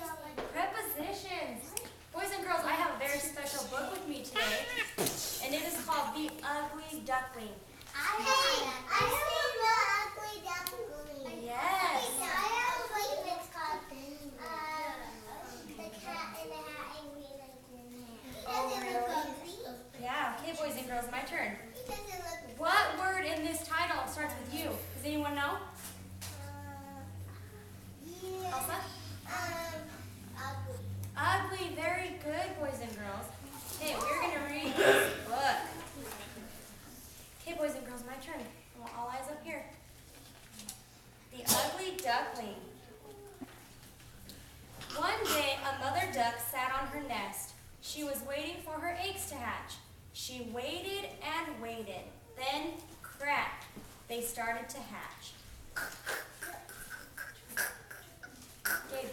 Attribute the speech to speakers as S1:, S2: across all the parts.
S1: Prepositions. Boys and girls, I have a very special book with me today, and it is called The Ugly Duckling.
S2: I seen the ugly duckling.
S1: Yes.
S2: I have a book that's called The Cat in the Hat and We Like Your Hair. He doesn't look ugly.
S1: Yeah, okay, boys and girls, my turn.
S2: He doesn't look
S1: What word in this title starts with U? Does anyone know?
S2: yeah.
S1: Elsa?
S2: Ugly.
S1: Ugly, very good, boys and girls. Okay, we're going to read this book. Okay, boys and girls, my turn. I want all eyes up here. The Ugly Duckling. One day, a mother duck sat on her nest. She was waiting for her eggs to hatch. She waited and waited. Then, crack, they started to hatch. Okay.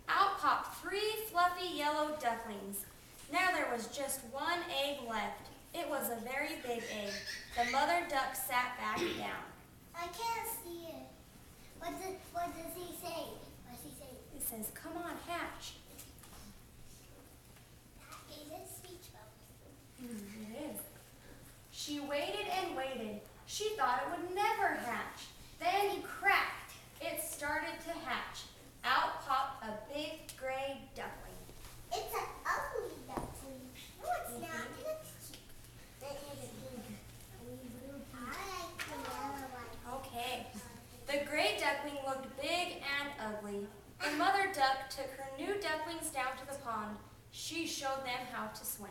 S1: Out popped 3 fluffy yellow ducklings. Now there was just one egg left. It was a very big egg. The mother duck sat back down.
S2: I can't see it. What does he say? What does he say?
S1: It says, "Come on, hatch."
S2: Is it speech bubbles?
S1: It is. She waited and waited. She thought it would never hatch. Then cracked. It started to hatch. Out popped a big gray duckling.
S2: It's an ugly duckling. No, it's not. It looks cute. It is pink. I like the yellow one.
S1: Okay. The gray duckling looked big and ugly. The mother duck took her new ducklings down to the pond. She showed them how to swim.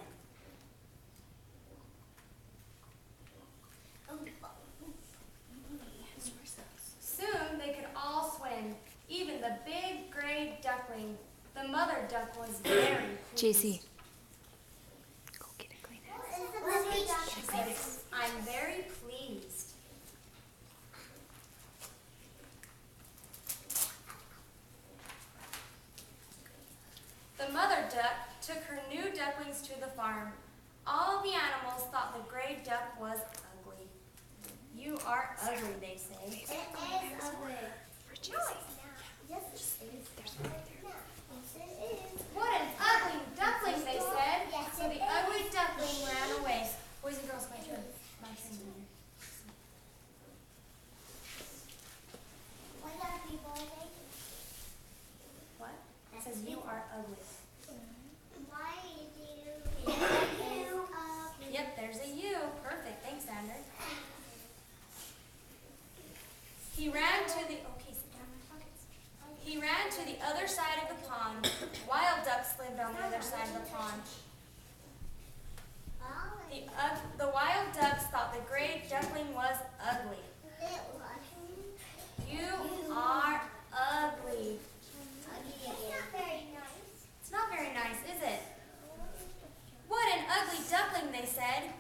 S1: Soon they could all swim, even the big gray duckling. The mother duck was very pleased.
S3: JC, go get a Kleenex.
S2: What is the
S1: She said, "I'm very pleased." The mother duck took her new ducklings to the farm. All the animals thought the gray duck was ugly. "You are ugly," they say.
S2: It is ugly.
S3: For
S2: No,
S3: JC.
S2: it's not. Yes, it is. Yes, it is.
S1: "What an ugly duckling," they said.
S2: Yes,
S1: So
S2: it
S1: the
S2: is.
S1: ugly duckling ran away. Boys and girls, my turn. My turn.
S2: What are people saying?
S1: What? It says, "You are ugly."
S2: Why do you ugly?
S1: Yep, there's a U. Perfect. Thanks, Xander. He ran to the sit down in my pockets. He ran to the other side of the pond. Wild ducks lived on the other side of the pond. The wild ducks thought the gray duckling was ugly. "You are ugly."
S2: It's not very nice.
S1: It's not very nice, is it? "What an ugly duckling," they said.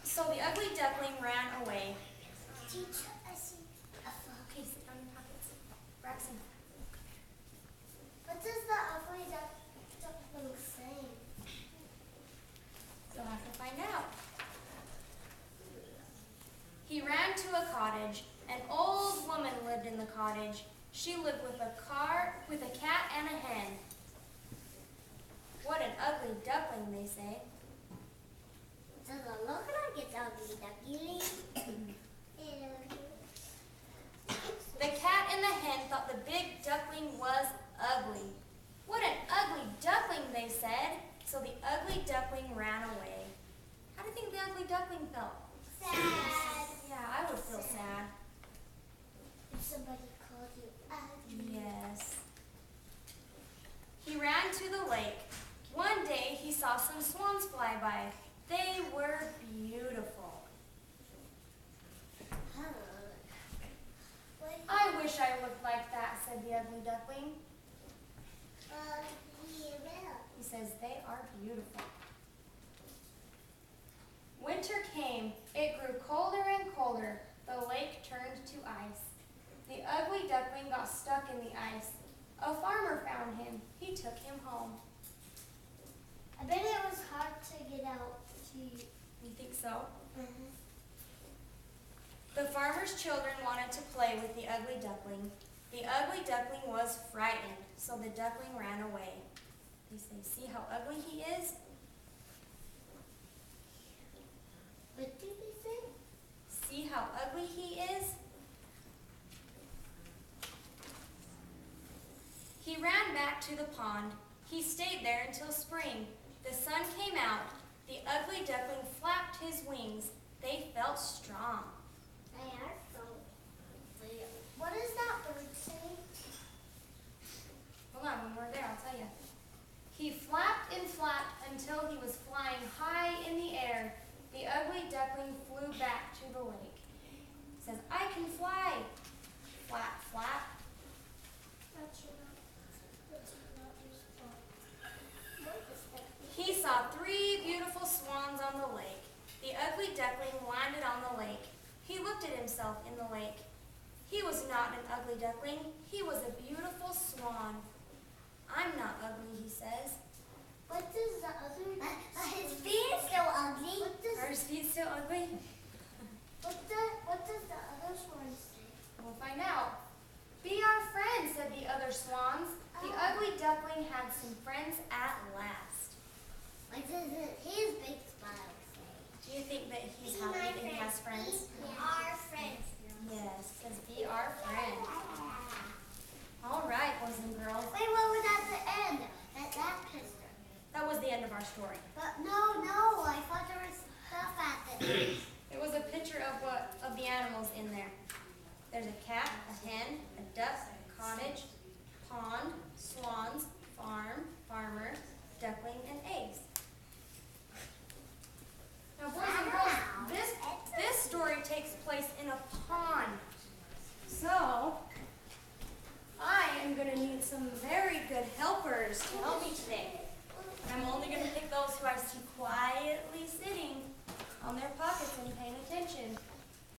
S1: So the ugly duckling ran away.
S2: Teacher, I see.
S1: Okay, sit down in your pockets. Braxton.
S2: What does the ugly duckling say?
S1: You'll have to find out. He ran to a cottage. An old woman lived in the cottage. She lived with a cat and a hen. "What an ugly duckling," they say.
S2: Does it look like it's ugly duckling?
S1: The cat and the hen thought the big duckling was ugly. "What an ugly duckling," they said. So the ugly duckling ran away. How do you think the ugly duckling felt?
S2: Sad.
S1: Yeah, I would feel sad.
S2: If somebody called you ugly.
S1: Yes. He ran to the lake. One day he saw some swans fly by. They were beautiful. "I wish I looked like that," said the ugly duckling. He says, "They are beautiful." Winter came. It grew colder and colder. The lake turned to ice. The ugly duckling got stuck in the ice. A farmer found him. He took him home.
S2: I bet it was hard to get out to
S1: You think so? The farmer's children wanted to play with the ugly duckling. The ugly duckling was frightened, so the duckling ran away. They say, see how ugly he is?
S2: What did they say?
S1: See how ugly he is? He ran back to the pond. He stayed there until spring. The sun came out. The ugly duckling flapped his wings. They felt strong.
S2: They are strong. What does that bird say?
S1: Hold on, when we're there, I'll tell you. He flapped and flapped until he was flying high in the air. The ugly duckling flew back to the lake. It says, I can fly. Flap, flap.
S2: That's not response. What is that?
S1: He saw 3 beautiful swans on the lake. The ugly duckling landed on the lake. He looked at himself in the lake. He was not an ugly duckling. He was a beautiful swan. I'm not ugly, he says.
S2: What does the other? His feet is still ugly.
S1: Are his feet still ugly?
S2: What does the other swan say?
S1: We'll find out. Be our friend, said the other swans. The ugly duckling had some friends at last.
S2: What does his big smile say?
S1: Do you think that he's
S2: Be
S1: happy
S2: my
S1: that he has friends?
S2: Be our friends.
S1: Yes, it says be our friend. All right, boys and girls.
S2: Wait, what was at the end? That picture.
S1: That was the end of our story.
S2: But no, I thought there was stuff at the end.
S1: It was a picture of the animals in there. There's a cat, a hen, a duck, a cottage, pond, swans, farm, farmer, duckling, and eggs. Now, boys and